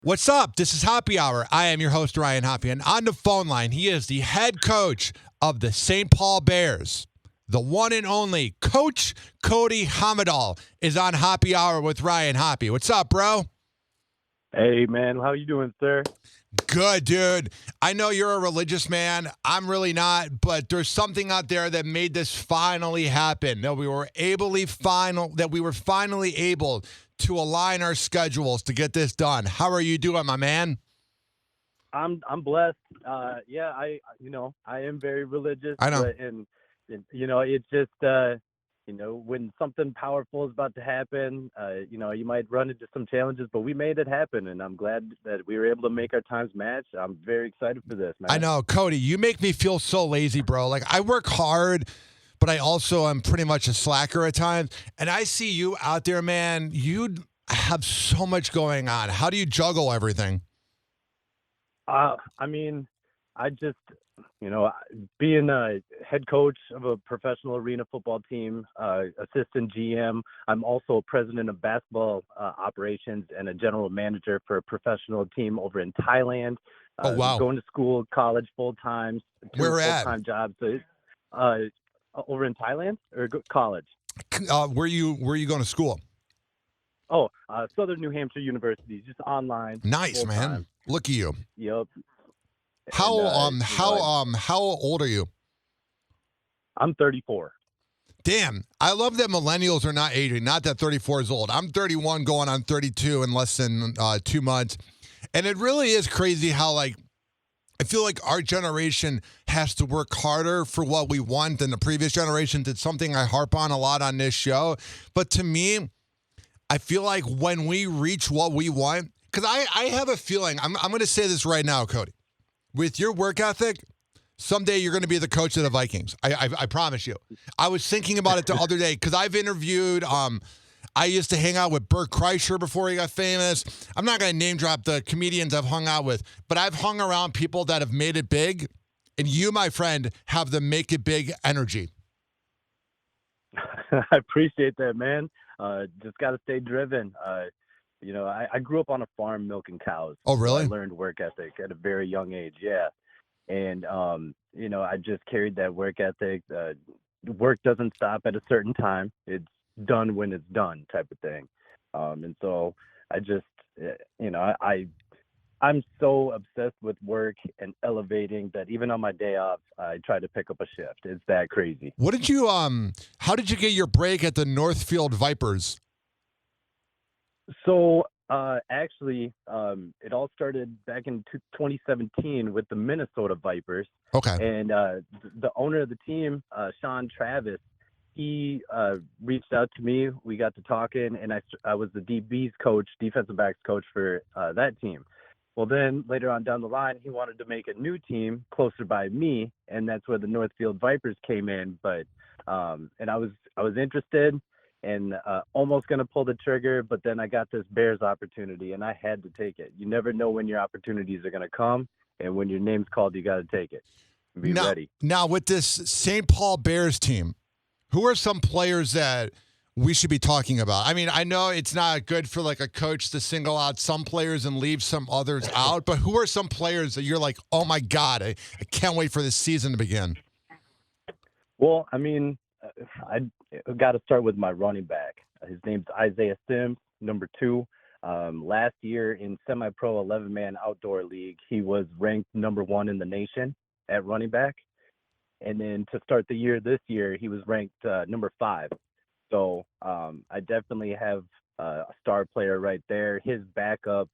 What's up? This is Happy Hour. I am your host, Ryan Hoppe. And on the phone line, he is the head coach of the St. Paul Bears. The one and only Coach Cody Hommedahl is on Happy Hour with Ryan Hoppe. What's up, bro? Hey, man. How you doing, sir? Good, dude. I know you're a religious man. I'm really not, but there's something out there that made this finally happen. That we were finally able to align our schedules to get this done. How are you doing, my man? I'm blessed. I am very religious, I know. but it's just when something powerful is about to happen, you might run into some challenges, but we made it happen, and I'm glad that we were able to make our times match. I'm very excited for this, man. I know, Cody, you make me feel so lazy, bro. Like, I work hard, but I also am pretty much a slacker at times. And I see you out there, man. You have so much going on. How do you juggle everything? I mean, I just, being a head coach of a professional arena football team, assistant GM, I'm also president of basketball operations and a general manager for a professional team over in Thailand. Oh, wow. Going to school, college full time, two Where at? full-time jobs. So over in Thailand or college? Where you going to school? Oh, Southern New Hampshire University, just online. Nice, man. Full-time. Look at you. Yep. How old are you? I'm 34. Damn, I love that millennials are not aging. Not that 34 is old. I'm 31 going on 32 in less than 2 months. And it really is crazy how, like, I feel like our generation has to work harder for what we want than the previous generation. It's something I harp on a lot on this show. But to me, I feel like when we reach what we want, because I have a feeling, I'm going to say this right now, Cody. With your work ethic, someday you're going to be the coach of the Vikings. I promise you. I was thinking about it the other day because I've interviewed, I used to hang out with Bert Kreischer before he got famous. I'm not going to name drop the comedians I've hung out with, but I've hung around people that have made it big. And you, my friend, have the make it big energy. I appreciate that, man. Just got to stay driven. I grew up on a farm milking cows. Oh, really? So I learned work ethic at a very young age. Yeah. And, I just carried that work ethic. Work doesn't stop at a certain time. It's done when it's done type of thing. And so I just, I'm so obsessed with work and elevating that even on my day off, I try to pick up a shift. It's that crazy. What did you, how did you get your break at the Northfield Vipers? So actually, it all started back in 2017 with the Minnesota Vipers. Okay. And the owner of the team, Sean Travis, he reached out to me. We got to talking, and I was the DB's coach, defensive backs coach for that team. Well, then later on down the line, he wanted to make a new team closer by me, and that's where the Northfield Vipers came in. But and I was interested and almost going to pull the trigger, but then I got this Bears opportunity, and I had to take it. You never know when your opportunities are going to come, and when your name's called, you got to take it. Be ready. Now, with this St. Paul Bears team, who are some players that we should be talking about? I mean, I know it's not good for like a coach to single out some players and leave some others out, but who are some players that you're like, oh my God, I can't wait for this season to begin? Well, I mean, I got to start with my running back. His name's Isaiah Sims, number 2. Last year in semi-pro 11-man outdoor league, he was ranked number 1 in the nation at running back. And then to start the year this year, he was ranked number 5. So I definitely have a star player right there. His backup,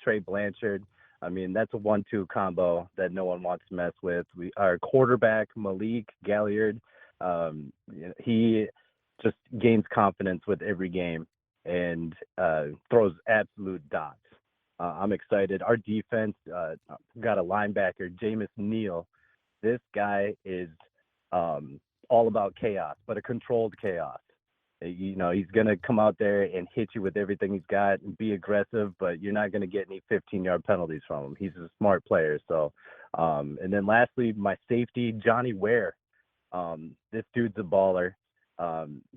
Trey Blanchard, I mean, that's a 1-2 combo that no one wants to mess with. Our quarterback, Malik Galliard, he just gains confidence with every game and throws absolute dots. I'm excited. Our defense got a linebacker, Jameis Neal. This guy is all about chaos, but a controlled chaos. He's going to come out there and hit you with everything he's got and be aggressive, but you're not going to get any 15-yard penalties from him. He's a smart player. So, and then lastly, my safety, Johnny Ware. This dude's a baller.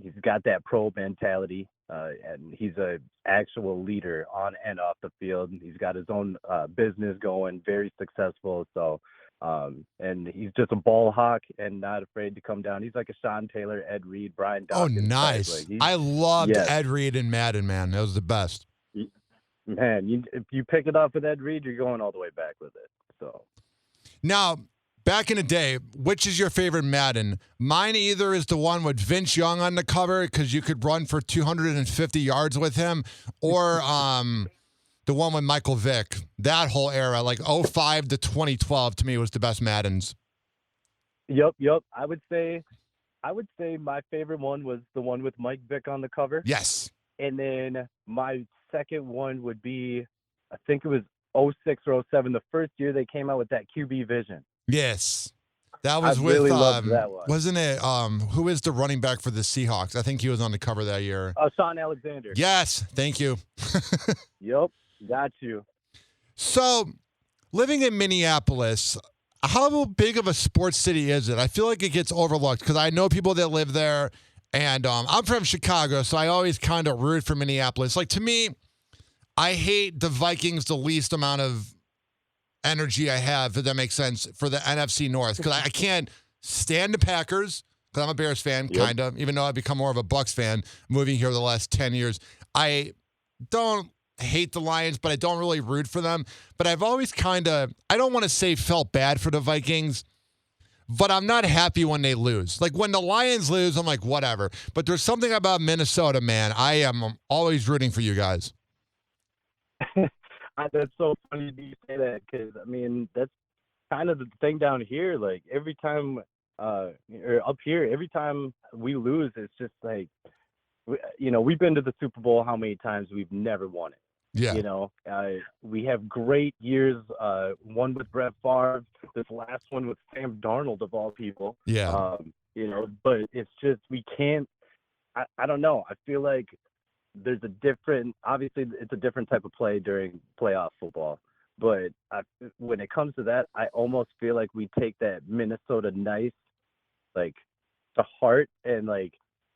He's got that pro mentality. and he's a actual leader on and off the field. He's got his own business going, very successful. So, and he's just a ball hawk and not afraid to come down. He's like a Sean Taylor, Ed Reed, Brian Oh, Dawkins. nice. Like I loved yes. Ed Reed and Madden, man. That was the best. Man, if you pick it up with Ed Reed, you're going all the way back with it. So now, back in the day, which is your favorite Madden? Mine either is the one with Vince Young on the cover because you could run for 250 yards with him, or the one with Michael Vick. That whole era, like 05 to 2012, to me was the best Maddens. Yep. I would say my favorite one was the one with Mike Vick on the cover. Yes. And then my second one would be, I think it was 06 or 07, the first year they came out with that QB vision. Yes. That was I with, really loved that one. wasn't it, who is the running back for the Seahawks? I think he was on the cover that year. Sean Alexander. Yes. Thank you. Yep. Got you. So, living in Minneapolis, how big of a sports city is it? I feel like it gets overlooked because I know people that live there, and I'm from Chicago, so I always kind of root for Minneapolis. Like, to me, I hate the Vikings the least amount of energy I have, if that makes sense, for the NFC North because I can't stand the Packers because I'm a Bears fan, kind of, even though I've become more of a Bucs fan moving here the last 10 years. I don't hate the Lions, but I don't really root for them. But I've always kind of, I don't want to say felt bad for the Vikings, but I'm not happy when they lose. Like when the Lions lose, I'm like, whatever. But there's something about Minnesota, man. I am always rooting for you guys. That's so funny you say that because, I mean, that's kind of the thing down here. Like every time, or up here, every time we lose, it's just like, we've been to the Super Bowl how many times? We've never won it. Yeah. We have great years. One with Brett Favre, this last one with Sam Darnold of all people. Yeah. But it's just we can't. I don't know. I feel like there's obviously it's a different type of play during playoff football. But when it comes to that, I almost feel like we take that Minnesota nice, like, to heart, and like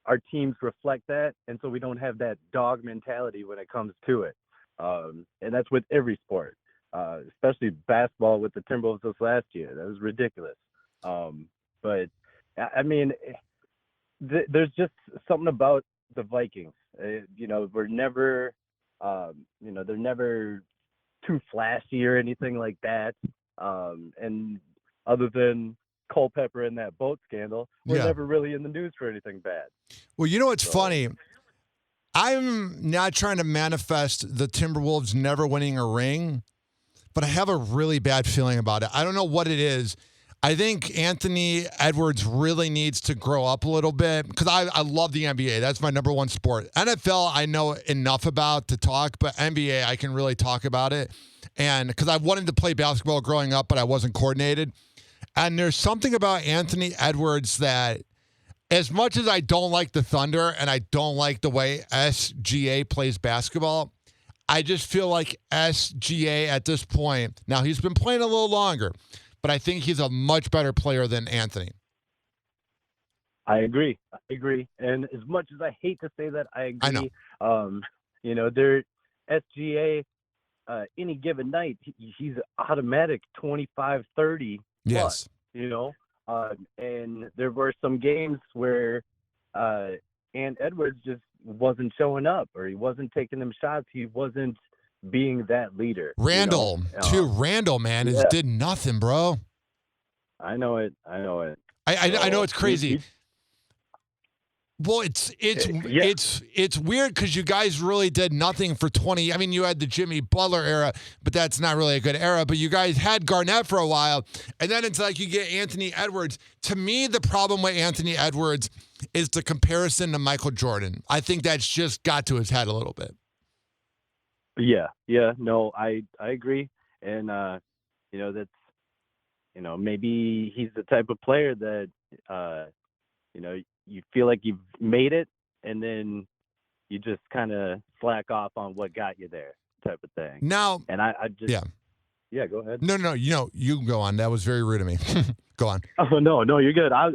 our teams reflect that, and so we don't have that dog mentality when it comes to it. And that's with every sport, especially basketball with the Timberwolves this last year. That was ridiculous. But I mean, there's just something about the Vikings. We're never, they're never too flashy or anything like that. And other than Culpepper and that boat scandal, we're never really in the news for anything bad. Well, you know what's funny? I'm not trying to manifest the Timberwolves never winning a ring, but I have a really bad feeling about it. I don't know what it is. I think Anthony Edwards really needs to grow up a little bit because I love the NBA. That's my number one sport. NFL, I know enough about to talk, but NBA, I can really talk about it. And because I wanted to play basketball growing up, but I wasn't coordinated. And there's something about Anthony Edwards that, as much as I don't like the Thunder and I don't like the way SGA plays basketball, I just feel like SGA at this point, now he's been playing a little longer, but I think he's a much better player than Anthony. I agree. And as much as I hate to say that, I agree. I know. They're SGA, any given night, he's automatic 25, 30 plus, yes. And there were some games where Ant Edwards just wasn't showing up, or he wasn't taking them shots. He wasn't being that leader. Randall, Randall, man, did nothing, bro. I know it. I know it's crazy. Well, it's weird because you guys really did nothing for 20. I mean, you had the Jimmy Butler era, but that's not really a good era. But you guys had Garnett for a while, and then it's like you get Anthony Edwards. To me, the problem with Anthony Edwards is the comparison to Michael Jordan. I think that's just got to his head a little bit. Yeah. No, I agree, and that's maybe he's the type of player that you feel like you've made it, and then you just kind of slack off on what got you there, type of thing. Now, and I just go ahead. No, you can go on. That was very rude of me. Go on. Oh no, you're good. I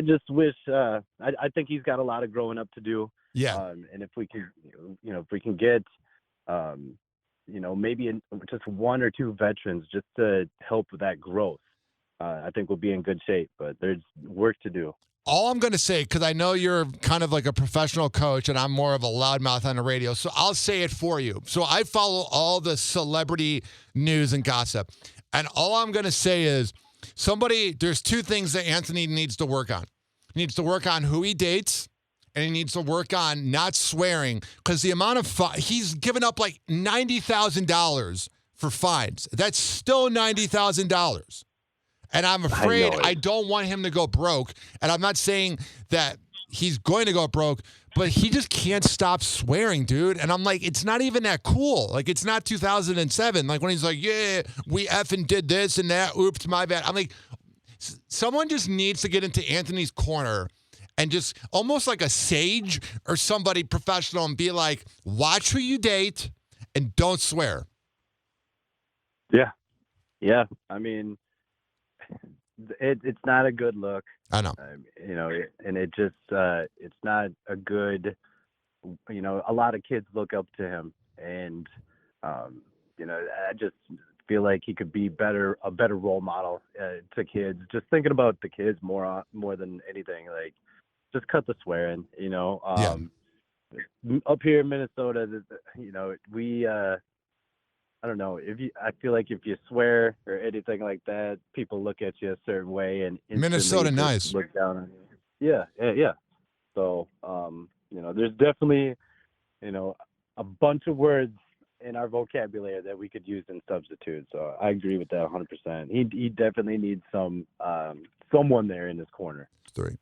just wish I think he's got a lot of growing up to do. Yeah. And if we can, if we can get, maybe just one or two veterans just to help with that growth, I think we'll be in good shape. But there's work to do. All I'm going to say, because I know you're kind of like a professional coach and I'm more of a loudmouth on the radio, so I'll say it for you. So I follow all the celebrity news and gossip. And all I'm going to say is there's two things that Anthony needs to work on. He needs to work on who he dates, and he needs to work on not swearing, because the amount of he's given up like $90,000 for fines. That's still $90,000. And I'm afraid I don't want him to go broke. And I'm not saying that he's going to go broke, but he just can't stop swearing, dude. And I'm like, it's not even that cool. Like, it's not 2007. Like, when he's like, yeah, we effing did this and that. Oops, my bad. I'm like, someone just needs to get into Anthony's corner and just almost like a sage or somebody professional and be like, watch who you date and don't swear. Yeah. Yeah. I mean, it's not a good look. I know. And it just, it's not a good, a lot of kids look up to him. And, I just feel like he could be a better role model to kids. Just thinking about the kids more than anything, like just cut the swearing, Yeah. Up here in Minnesota, we, I don't know I feel like if you swear or anything like that, people look at you a certain way and Minnesota, nice. look down on you. Yeah. So, there's definitely, a bunch of words in our vocabulary that we could use in substitute. So I agree with that 100%. He definitely needs someone there in his corner. 3.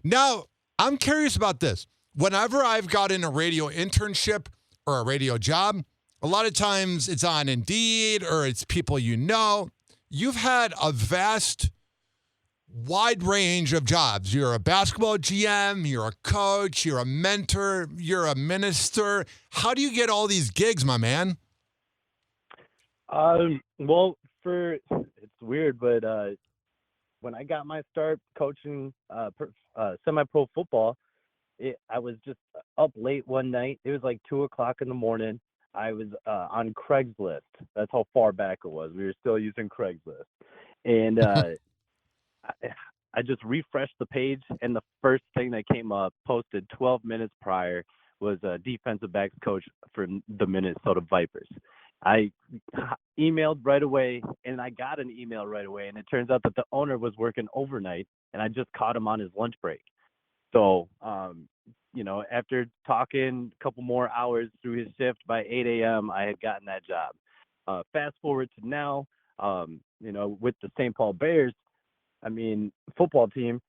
Now, I'm curious about this. Whenever I've gotten a radio internship or a radio job, a lot of times it's on Indeed or it's people you know. You've had a wide range of jobs. You're a basketball GM, you're a coach, you're a mentor, you're a minister. How do you get all these gigs, my man? Well, it's weird, but when I got my start coaching semi-pro football, I was just up late one night. It was like 2:00 in the morning. I was on Craigslist. That's how far back it was. We were still using Craigslist. And I just refreshed the page, and the first thing that came up, posted 12 minutes prior, was a defensive backs coach for the Minnesota Vipers. I emailed right away, and I got an email right away, and it turns out that the owner was working overnight, and I just caught him on his lunch break. So, after talking a couple more hours through his shift, by 8 a.m., I had gotten that job. Fast forward to now, with the St. Paul Bears, football team,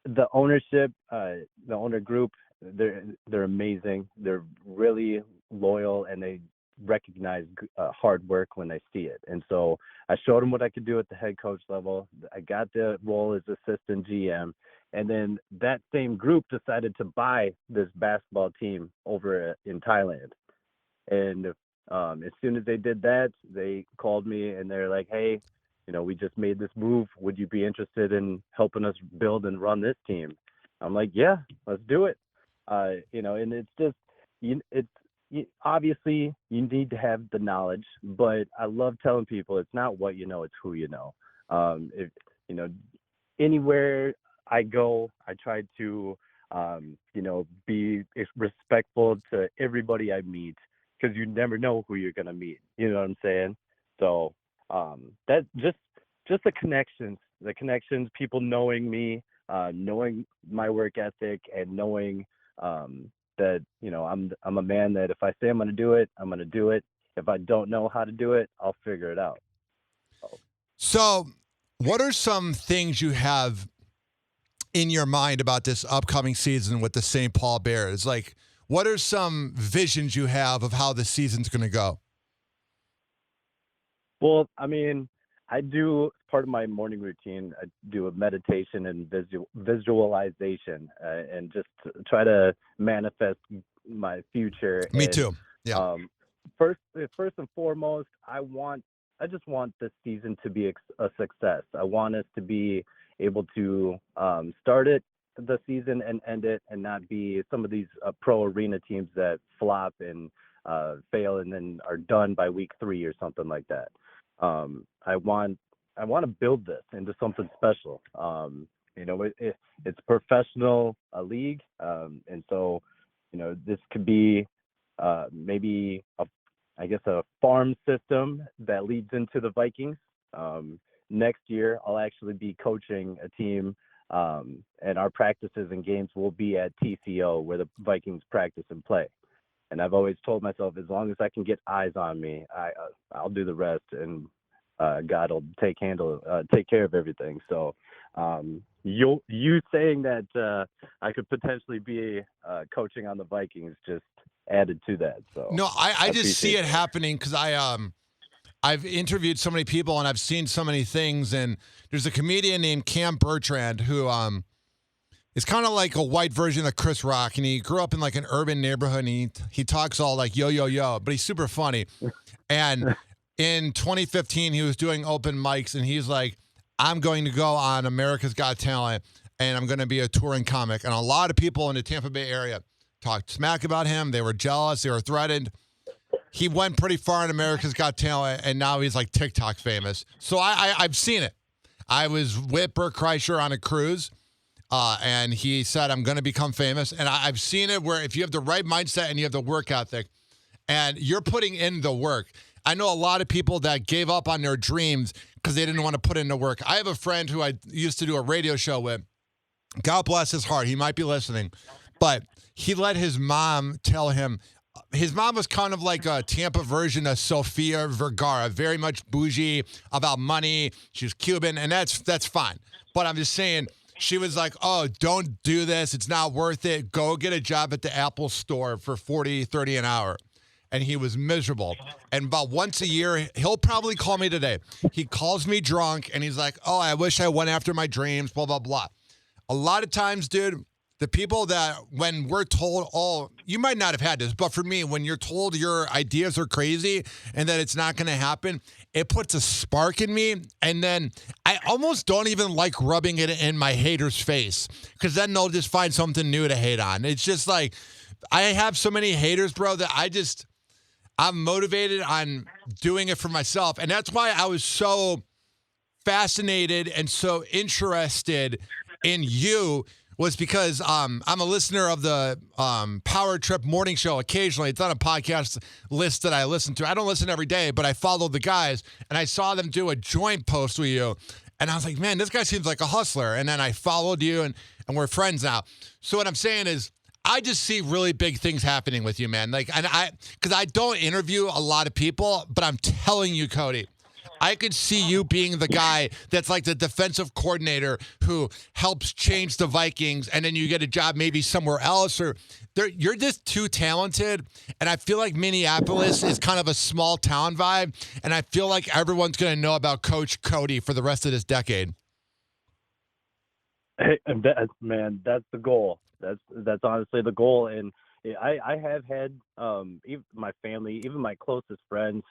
the ownership, the owner group, they're amazing. They're really loyal, and they recognize hard work when they see it. And so I showed them what I could do at the head coach level. I got the role as assistant GM. And then that same group decided to buy this basketball team over in Thailand. And as soon as they did that, they called me and they're like, hey, we just made this move. Would you be interested in helping us build and run this team? I'm like, yeah, let's do it. And it's just, obviously you need to have the knowledge, but I love telling people it's not what you know, it's who you know. Anywhere I go, I try to, be respectful to everybody I meet, because you never know who you're going to meet. You know what I'm saying? So that just the connections, people knowing me, knowing my work ethic, and knowing that, I'm a man that if I say I'm going to do it, I'm going to do it. If I don't know how to do it, I'll figure it out. So what are some things you have in your mind about this upcoming season with the St. Paul Bears? Like, what are some visions you have of how the season's going to go? Well, I do, part of my morning routine, I do a meditation and visualization, and just try to manifest my future. Me too. Yeah. First and foremost, I just want this season to be a success. I want us to be able to start it the season and end it, and not be some of these pro arena teams that flop and fail and then are done by week 3 or something like that. I want to build this into something special. It's a professional league, and so this could be maybe a farm system that leads into the Vikings. Next year, I'll actually be coaching a team, and our practices and games will be at TCO, where the Vikings practice and play. And I've always told myself, as long as I can get eyes on me, I'll do the rest, and God will take care of everything. So you saying that I could potentially be coaching on the Vikings just added to that. So no, I just see it happening because I've interviewed so many people and I've seen so many things. And there's a comedian named Cam Bertrand who is kind of like a white version of Chris Rock, and he grew up in like an urban neighborhood. And he talks all like yo yo yo, but he's super funny. And in 2015, he was doing open mics, and he's like, I'm going to go on America's Got Talent, and I'm going to be a touring comic. And a lot of people in the Tampa Bay area talked smack about him. They were jealous. They were threatened. He went pretty far in America's Got Talent, and now he's like TikTok famous. So I've seen it. I was with Bert Kreischer on a cruise, and he said, I'm going to become famous. And I've seen it where if you have the right mindset and you have the work ethic, and you're putting in the work. I know a lot of people that gave up on their dreams because they didn't want to put in the work. I have a friend who I used to do a radio show with. God bless his heart. He might be listening. But he let his mom tell him, his mom was kind of like a Tampa version of Sofia Vergara, very much bougie, about money. She was Cuban, and that's fine. But I'm just saying, she was like, oh, don't do this. It's not worth it. Go get a job at the Apple store for $40, $30 an hour. And he was miserable. And about once a year, he'll probably call me today. He calls me drunk, and he's like, oh, I wish I went after my dreams, blah, blah, blah. A lot of times, dude, the people that when we're told, oh, you might not have had this, but for me, when you're told your ideas are crazy and that it's not going to happen, it puts a spark in me. And then I almost don't even like rubbing it in my hater's face, because then they'll just find something new to hate on. It's just like, I have so many haters, bro, that I'm motivated on doing it for myself. And that's why I was so fascinated and so interested in you, was because I'm a listener of the Power Trip Morning Show occasionally. It's on a podcast list that I listen to. I don't listen every day, but I follow the guys, and I saw them do a joint post with you. And I was like, man, this guy seems like a hustler. And then I followed you, and we're friends now. So what I'm saying is, I just see really big things happening with you, man. Because I don't interview a lot of people, but I'm telling you, Cody, I could see you being the guy that's like the defensive coordinator who helps change the Vikings, and then you get a job maybe somewhere else, or you're just too talented. And I feel like Minneapolis is kind of a small town vibe, and I feel like everyone's going to know about Coach Cody for the rest of this decade. Hey, that's the goal. That's honestly the goal. And I have had even my family, even my closest friends,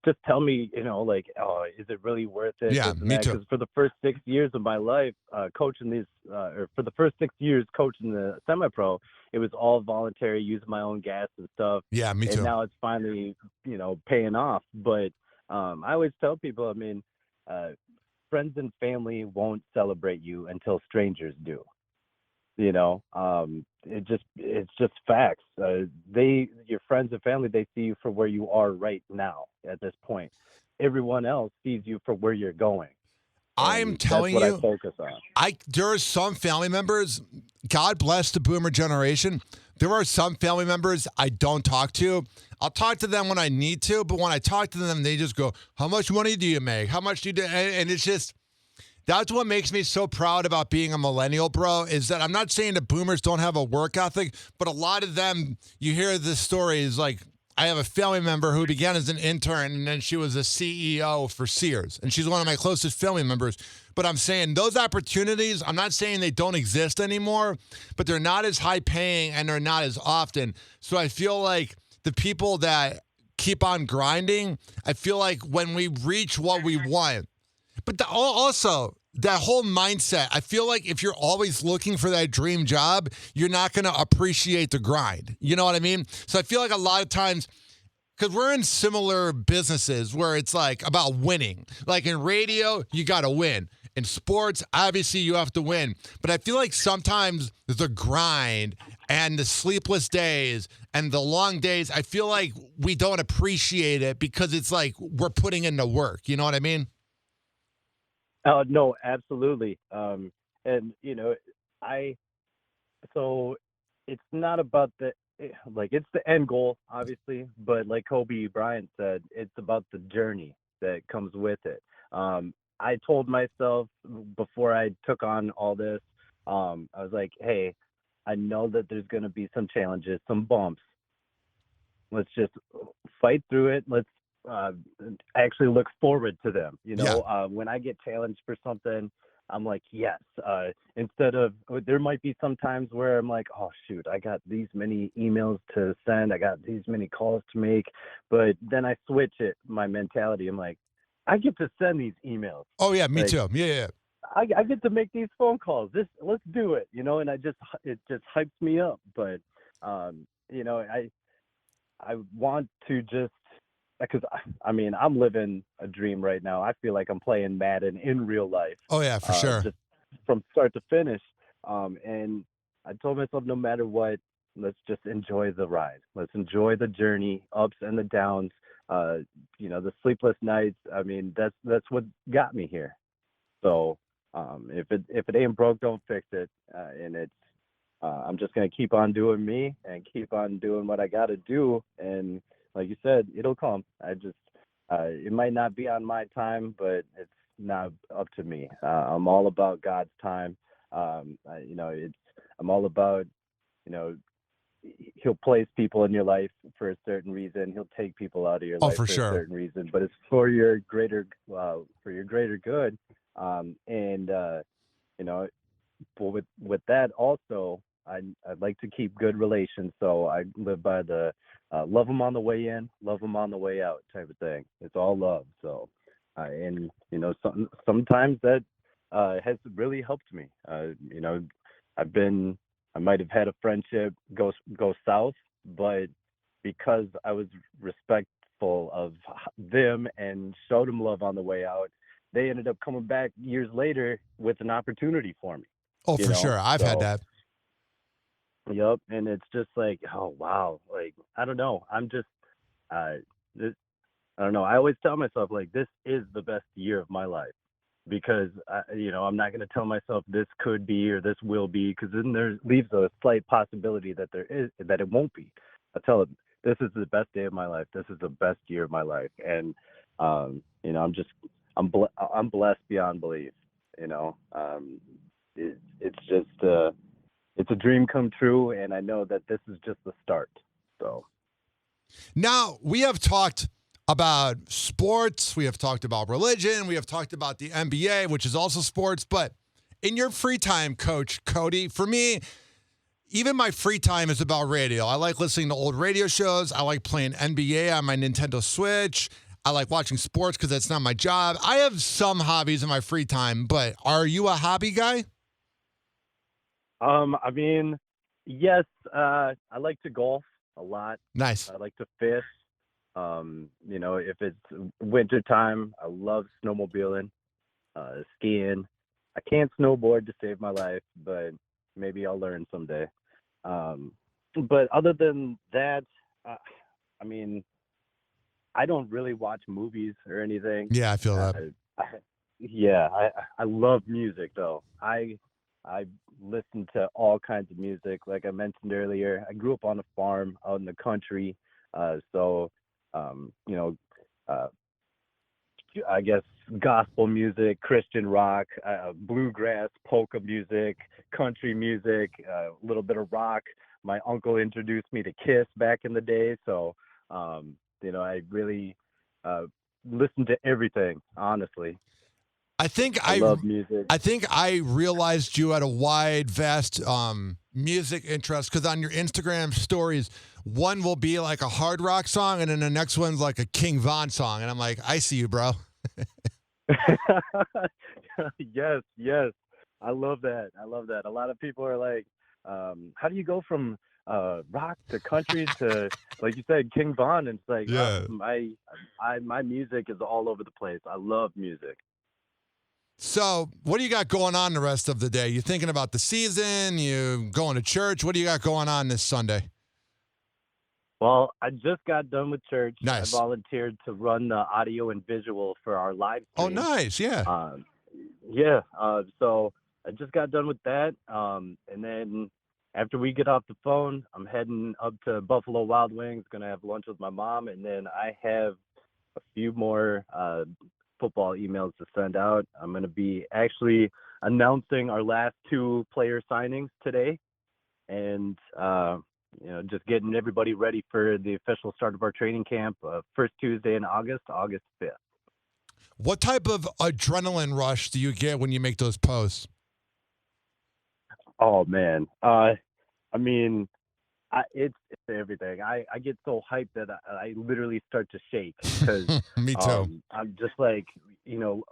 just tell me, oh, is it really worth it? Yeah, me too. Because for the first 6 years of my life, coaching the semi-pro, it was all voluntary, using my own gas and stuff. Yeah, me too. And now it's finally, paying off. But I always tell people, friends and family won't celebrate you until strangers do. It's just facts. Your friends and family, they see you for where you are right now at this point. Everyone else sees you for where you're going. I'm telling you, that's what I focus on. There are some family members, God bless the boomer generation. There are some family members I don't talk to. I'll talk to them when I need to, but when I talk to them, they just go, how much money do you make? How much do you do? And it's just, that's what makes me so proud about being a millennial, bro, is that I'm not saying that boomers don't have a work ethic, but a lot of them, you hear the stories like, I have a family member who began as an intern, and then she was a CEO for Sears, and she's one of my closest family members. But I'm saying those opportunities, I'm not saying they don't exist anymore, but they're not as high paying and they're not as often. So I feel like the people that keep on grinding, I feel like when we reach what we want, But also, that whole mindset, I feel like if you're always looking for that dream job, you're not going to appreciate the grind. You know what I mean? So I feel like a lot of times, because we're in similar businesses where it's like about winning. Like in radio, you got to win. In sports, obviously you have to win. But I feel like sometimes the grind and the sleepless days and the long days, I feel like we don't appreciate it because it's like we're putting in the work. You know what I mean? No, absolutely. And I so it's not about like it's the end goal, obviously, but like Kobe Bryant said, it's about the journey that comes with it. I told myself before I took on all this, I was like, hey, I know that there's going to be some challenges, some bumps. Let's just fight through it. Let's uh, actually look forward to them. Yeah. When I get challenged for something, I'm like, yes. Instead of, there might be some times where I'm like, oh shoot, I got these many emails to send, I got these many calls to make, but then I switch my mentality. I'm like, I get to send these emails. Oh, yeah, me Like, too. Yeah. I get to make these phone calls. Let's do it. And it just hypes me up. But um, I want to just because I mean I'm living a dream right now. I feel like I'm playing Madden in real life, Oh, yeah, for sure. just from start to finish. And I told myself no matter what, let's just enjoy the ride. Let's enjoy the journey, ups and the downs. The sleepless nights. I mean that's what got me here. So if it ain't broke, don't fix it. And it's I'm just gonna keep on doing me and keep on doing what I got to do. And like you said, it'll come. It might not be on my time, but it's not up to me. I'm all about God's time. I'm all about you know He'll place people in your life for a certain reason. He'll take people out of your Oh, life for for a sure. certain reason, but it's for your greater good. And you know, but with that also, I'd like to keep good relations. So I live by the love them on the way in, love them on the way out type of thing. It's all love. So, and sometimes that has really helped me. I've been I might have had a friendship go south, but because I was respectful of them and showed them love on the way out, they ended up coming back years later with an opportunity for me. Oh, You for know, sure. I've had so that. yep, and it's just like, oh wow, like I don't know, I'm just, uh, this, I don't know. I always tell myself like this is the best year of my life because I'm not going to tell myself this could be or this will be because then there leaves a slight possibility that it won't be. I tell it this is the best day of my life. This is the best year of my life, and I'm blessed beyond belief. It's just it's a dream come true, and I know that this is just the start. So Now, we have talked about sports, we have talked about religion, we have talked about the NBA, which is also sports, but in your free time, Coach Cody, for me, even my free time is about radio. I like listening to old radio shows. I like playing NBA on my Nintendo Switch. I like watching sports because that's not my job. I have some hobbies in my free time, but are you a hobby guy? I mean, yes, I like to golf a lot. Nice. I like to fish. If it's winter time, I love snowmobiling, skiing. I can't snowboard to save my life, but maybe I'll learn someday. But other than that, uh, I mean, I don't really watch movies or anything. Yeah, I feel that. I, yeah, I love music though. I listen to all kinds of music. Like I mentioned earlier, I grew up on a farm out in the country, so you know, uh, I guess gospel music, Christian rock, bluegrass, polka music, country music, a little bit of rock. My uncle introduced me to Kiss back in the day, so I really uh, listen to everything. Honestly, I think I I love music. I think I realized you had a wide, vast music interest because on your Instagram stories, one will be like a hard rock song, and then the next one's like a King Von song, and I'm like, I see you, bro. Yes, yes. I love that. I love that. A lot of people are like, how do you go from rock to country to, like you said, King Von? And it's like, Yeah. my music is all over the place. I love music. So, what do you got going on the rest of the day? You thinking about the season? You going to church? What do you got going on this Sunday? Well, I just got done with church. I Nice. volunteered to run the audio and visual for our live Oh, stream. nice. Yeah. Um, yeah, so I just got done with that. And then after we get off the phone, I'm heading up to Buffalo Wild Wings, gonna have lunch with my mom, and then I have a few more football emails to send out. I'm gonna be actually announcing our last two player signings today, and just getting everybody ready for the official start of our training camp, first Tuesday in August, August 5th. What type of adrenaline rush do you get when you make those posts? Oh man, I mean, it's everything. I get so hyped that I literally start to shake because Me too. I'm just like, you know,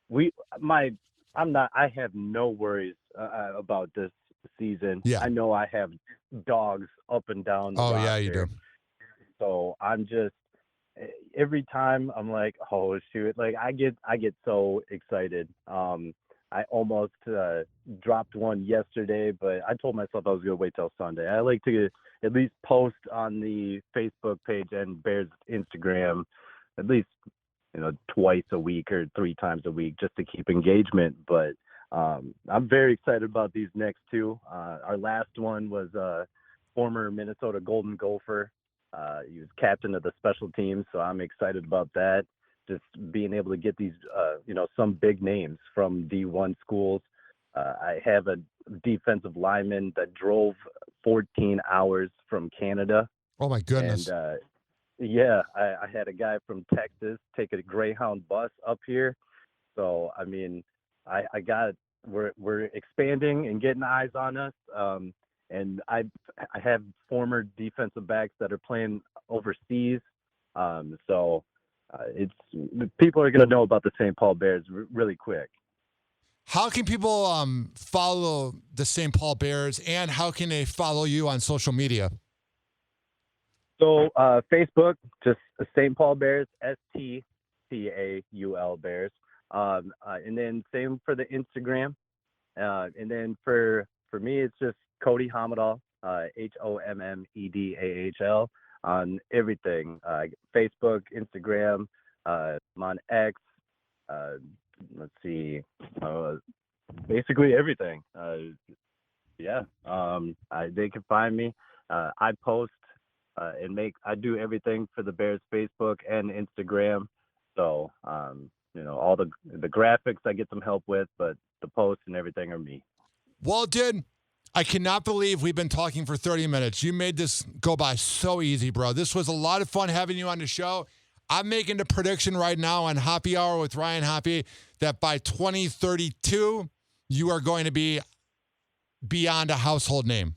we my I'm not I have no worries about this season. Yeah. I know I have dogs up and down the Oh, roster. yeah, you do. So I'm just every time I'm like, oh shoot, like I get so excited. I almost dropped one yesterday, but I told myself I was gonna wait till Sunday. I like to at least post on the Facebook page and Bears Instagram at least twice a week or three times a week just to keep engagement. But I'm very excited about these next two. Our last one was former Minnesota Golden Gopher. He was captain of the special teams, so I'm excited about that. Just being able to get these, some big names from D1 schools. I have a defensive lineman that drove 14 hours from Canada. Oh, my goodness. And yeah, I had a guy from Texas take a Greyhound bus up here. So I mean, we're expanding and getting eyes on us. And I have former defensive backs that are playing overseas. So it's people are going to know about the St. Paul Bears really quick. How can people follow the St. Paul Bears, and how can they follow you on social media? So Facebook, just St. Paul Bears, STPAUL Bears, and then same for the Instagram, and then for me it's just Cody Hommedahl, HOMMEDAHL on everything, Facebook, Instagram, I'm on X. Let's see, basically everything. They can find me. I post I do everything for the Bears Facebook and Instagram. So all the graphics I get some help with, but the posts and everything are me. Well, dude, I cannot believe we've been talking for 30 minutes. You made this go by so easy, bro. This was a lot of fun having you on the show. I'm making the prediction right now on Happy Hour with Ryan Hoppe that by 2032, you are going to be beyond a household name.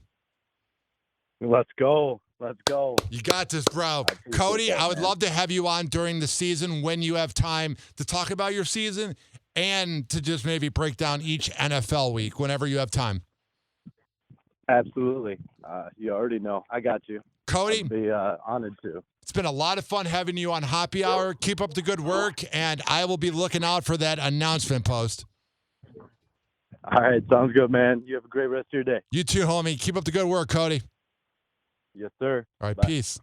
Let's go. Let's go. You got this, bro. Cody, I would love to have you on during the season when you have time to talk about your season and to just maybe break down each NFL week whenever you have time. Absolutely. You already know. I got you. Cody, I'd be honored to. It's been a lot of fun having you on Happy Hour. Keep up the good work, and I will be looking out for that announcement post. All right. Sounds good, man. You have a great rest of your day. You too, homie. Keep up the good work, Cody. Yes, sir. All right, Bye. peace.